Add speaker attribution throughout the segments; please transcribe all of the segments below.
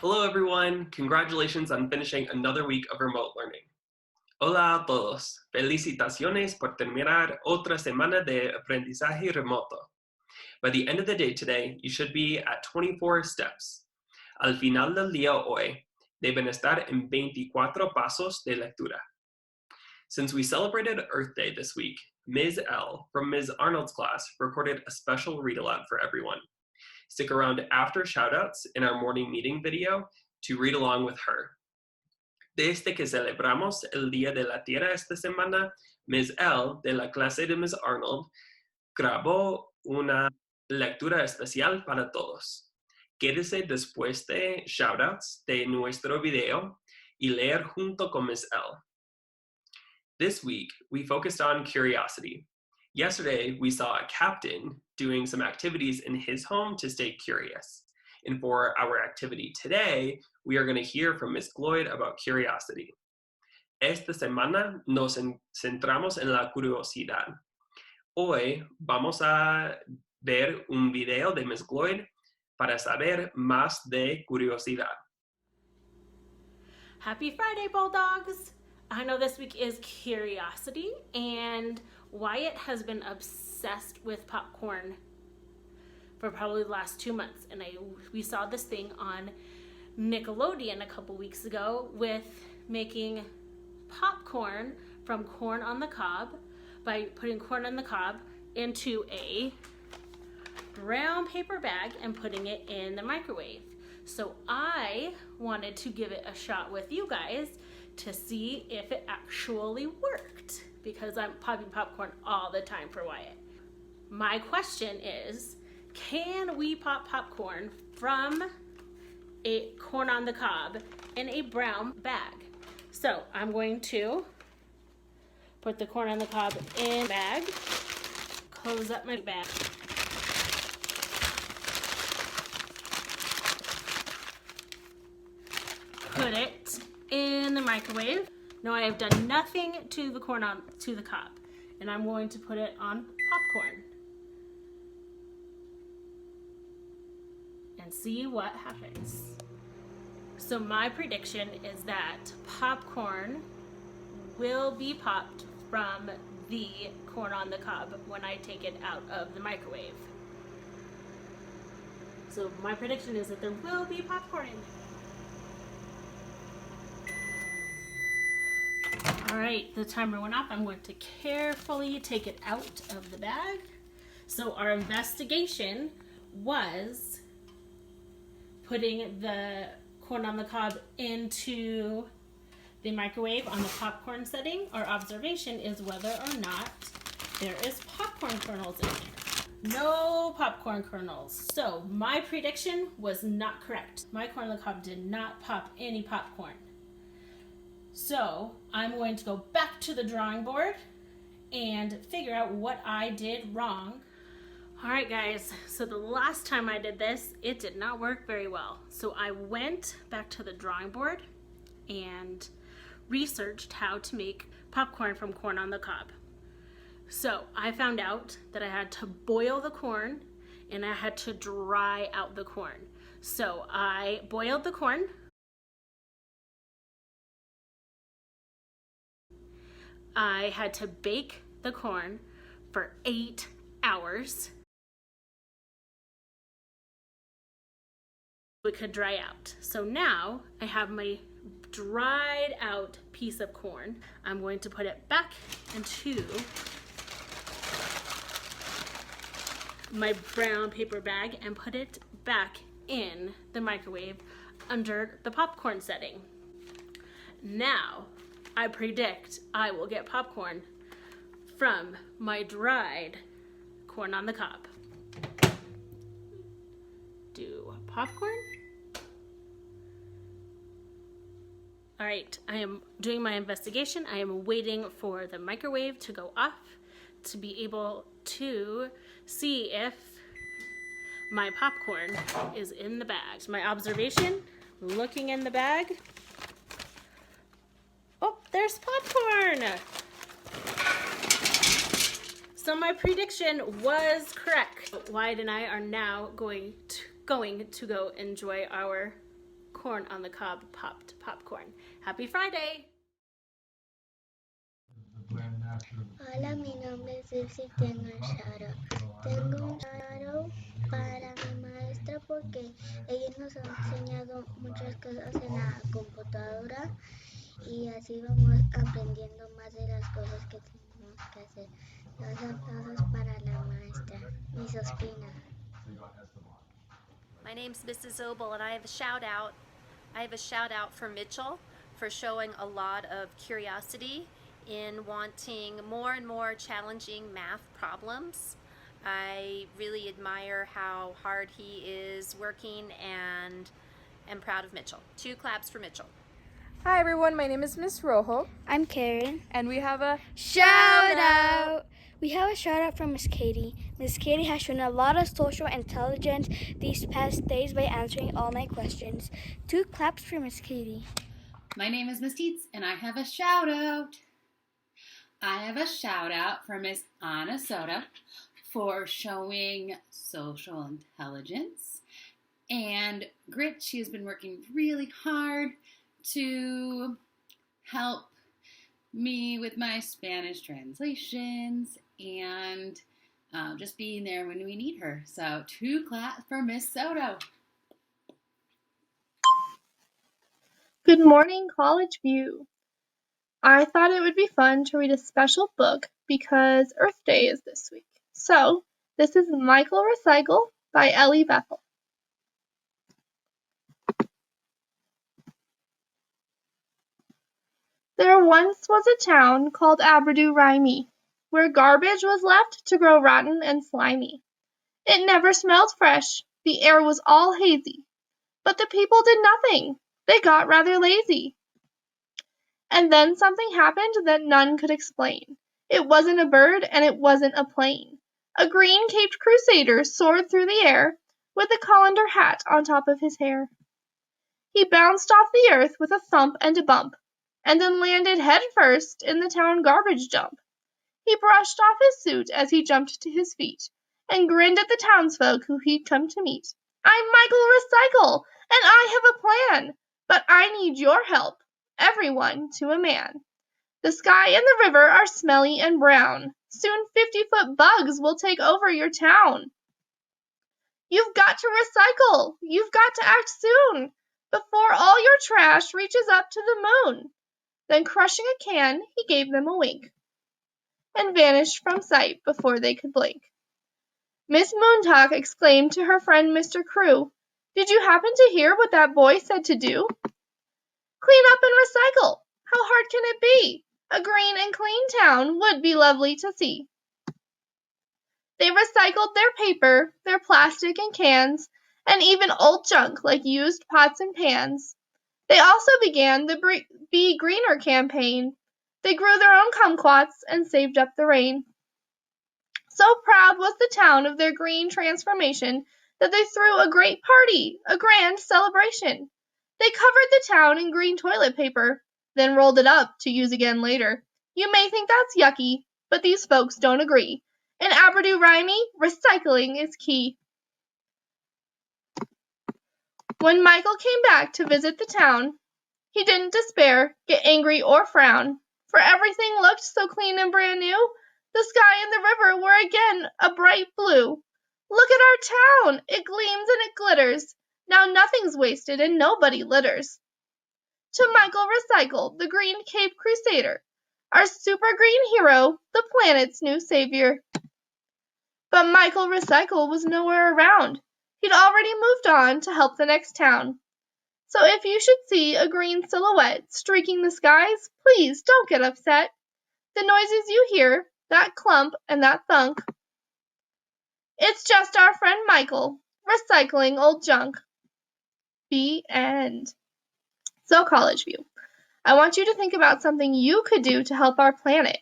Speaker 1: Hello everyone, congratulations on finishing another week of remote learning. Hola a todos, felicitaciones por terminar otra semana de aprendizaje remoto. By the end of the day today, you should be at 24 steps. Al final del día hoy, deben estar en 24 pasos de lectura. Since we celebrated Earth Day this week, Ms. L from Ms. Arnold's class recorded a special read-aloud for everyone. Stick around after shoutouts in our morning meeting video to read along with her. Desde que celebramos el Día de la Tierra esta semana, Ms. L de la clase de Ms. Arnold grabó una lectura especial para todos. Quédese después de shoutouts de nuestro video y leer junto con Ms. L. This week, we focused on curiosity. Yesterday, we saw a captain doing some activities in his home to stay curious. And for our activity today, we are going to hear from Ms. Gloyd about curiosity. Esta semana nos centramos en la curiosidad. Hoy vamos a ver un video de Ms. Gloyd para saber más de curiosidad.
Speaker 2: Happy Friday, Bulldogs! I know this week is curiosity, and Wyatt has been obsessed with popcorn for probably the last 2 months. And we saw this thing on Nickelodeon a couple weeks ago with making popcorn from corn on the cob by putting corn on the cob into a brown paper bag and putting it in the microwave. So I wanted to give it a shot with you guys to see if it actually worked, because I'm popping popcorn all the time for Wyatt. My question is, can we pop popcorn from a corn on the cob in a brown bag? So I'm going to put the corn on the cob in the bag, close up my bag. Put it in the microwave. Now I have done nothing to the corn to the cob, and I'm going to put it on popcorn and see what happens. So my prediction is that popcorn will be popped from the corn on the cob when I take it out of the microwave. So my prediction is that there will be popcorn in there. All right, the timer went off. I'm going to carefully take it out of the bag. So our investigation was putting the corn on the cob into the microwave on the popcorn setting. Our observation is whether or not there is popcorn kernels in there. No popcorn kernels. So my prediction was not correct. My corn on the cob did not pop any popcorn. So I'm going to go back to the drawing board and figure out what I did wrong. All right, guys, so the last time I did this, it did not work very well. So I went back to the drawing board and researched how to make popcorn from corn on the cob. So I found out that I had to boil the corn and I had to dry out the corn. So I boiled the corn. I had to bake the corn for 8 hours. It could dry out. So now I have my dried out piece of corn. I'm going to put it back into my brown paper bag and put it back in the microwave under the popcorn setting. Now, I predict I will get popcorn from my dried corn on the cob. Do popcorn. All right, I am doing my investigation. I am waiting for the microwave to go off to be able to see if my popcorn is in the bag. So my observation, looking in the bag. Oh, there's popcorn. So my prediction was correct. Wyatt and I are now going to go enjoy our corn on the cob popped popcorn. Happy Friday!
Speaker 3: Hola, mi nombre es Dixie, tengo un shout-out. Tengo un shout-out para mi maestra porque ella nos ha enseñado muchas cosas en la computadora y así vamos aprendiendo más de las cosas que tenemos que hacer. Los aplausos para la maestra, Miss Ospina.
Speaker 4: My name's Mrs. Obel, and I have a shout out. I have a shout out for Mitchell for showing a lot of curiosity in wanting more and more challenging math problems. I really admire how hard he is working and am proud of Mitchell. 2 claps for Mitchell.
Speaker 5: Hi everyone, my name is Miss Rojo,
Speaker 3: I'm Karen.
Speaker 5: and we have a
Speaker 3: Shout out! We have a shout out from Miss Katie. Miss Katie has shown a lot of social intelligence these past days by answering all my questions. 2 claps for Miss Katie.
Speaker 6: My name is Miss Teets, and I have a shout out. I have a shout out for Miss Anna Soda for showing social intelligence and grit. She has been working really hard to help me with my Spanish translations and just being there when we need her. So 2 claps for Miss Soto.
Speaker 5: Good morning, College View. I thought it would be fun to read a special book because Earth Day is this week. So, this is Michael Recycle by Ellie Bethel. There once was a town called Aberdu-Rimy, where garbage was left to grow rotten and slimy. It never smelled fresh, the air was all hazy, but the people did nothing. They got rather lazy. And then something happened that none could explain. It wasn't a bird and it wasn't a plane. A green-caped crusader soared through the air with a colander hat on top of his hair. He bounced off the earth with a thump and a bump, and then landed head first in the town garbage dump. He brushed off his suit as he jumped to his feet, and grinned at the townsfolk who he'd come to meet. I'm Michael Recycle, and I have a plan, but I need your help, everyone to a man. The sky and the river are smelly and brown. Soon 50-foot bugs will take over your town. You've got to recycle. You've got to act soon, before all your trash reaches up to the moon. Then crushing a can, he gave them a wink, and vanished from sight before they could blink. Miss Moontalk exclaimed to her friend Mr. Crew, "Did you happen to hear what that boy said to do? Clean up and recycle. How hard can it be? A green and clean town would be lovely to see." They recycled their paper, their plastic and cans, and even old junk like used pots and pans. They also began the Be Greener campaign. They grew their own kumquats and saved up the rain. So proud was the town of their green transformation that they threw a great party, a grand celebration. They covered the town in green toilet paper, then rolled it up to use again later. You may think that's yucky, but these folks don't agree. In Aberdu-Rimy, recycling is key. When Michael came back to visit the town, he didn't despair, get angry, or frown, for everything looked so clean and brand new. The sky and the river were again a bright blue. Look at our town! It gleams and it glitters. Now nothing's wasted and nobody litters. To Michael Recycle, the Green Cape Crusader, our super green hero, the planet's new savior. But Michael Recycle was nowhere around. He'd already moved on to help the next town. So if you should see a green silhouette streaking the skies, please don't get upset. The noises you hear, that clump and that thunk, it's just our friend Michael, recycling old junk. The end. So, College View, I want you to think about something you could do to help our planet.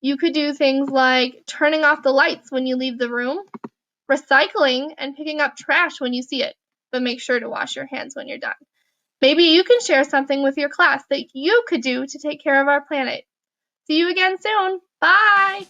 Speaker 5: You could do things like turning off the lights when you leave the room, recycling and picking up trash when you see it, but make sure to wash your hands when you're done. Maybe you can share something with your class that you could do to take care of our planet. See you again soon. Bye!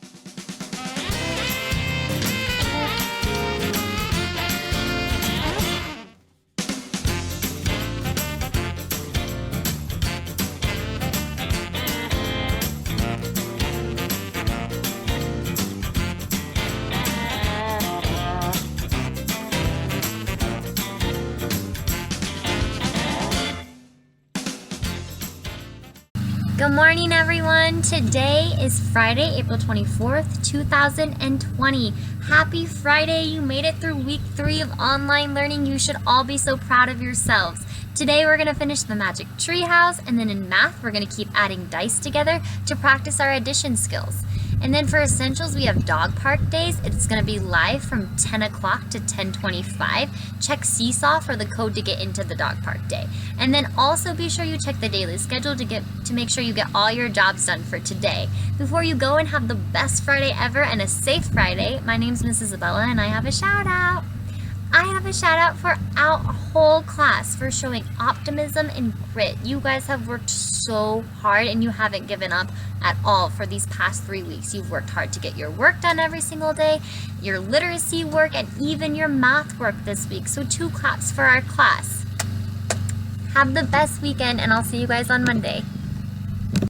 Speaker 7: Good morning, everyone. Today is Friday, April 24th, 2020. Happy Friday. You made it through week 3 of online learning. You should all be so proud of yourselves. Today we're going to finish the magic tree house, and then in math we're going to keep adding dice together to practice our addition skills. And then for essentials, we have dog park days. It's going to be live from 10 o'clock to 10:25. Check Seesaw for the code to get into the dog park day. And then also be sure you check the daily schedule to make sure you get all your jobs done for today. Before you go and have the best Friday ever and a safe Friday, my name's Miss Isabella and I have a shout out. I have a shout out for our whole class for showing optimism and grit. You guys have worked so hard and you haven't given up at all for these past 3 weeks. You've worked hard to get your work done every single day, your literacy work, and even your math work this week. So 2 claps for our class. Have the best weekend and I'll see you guys on Monday.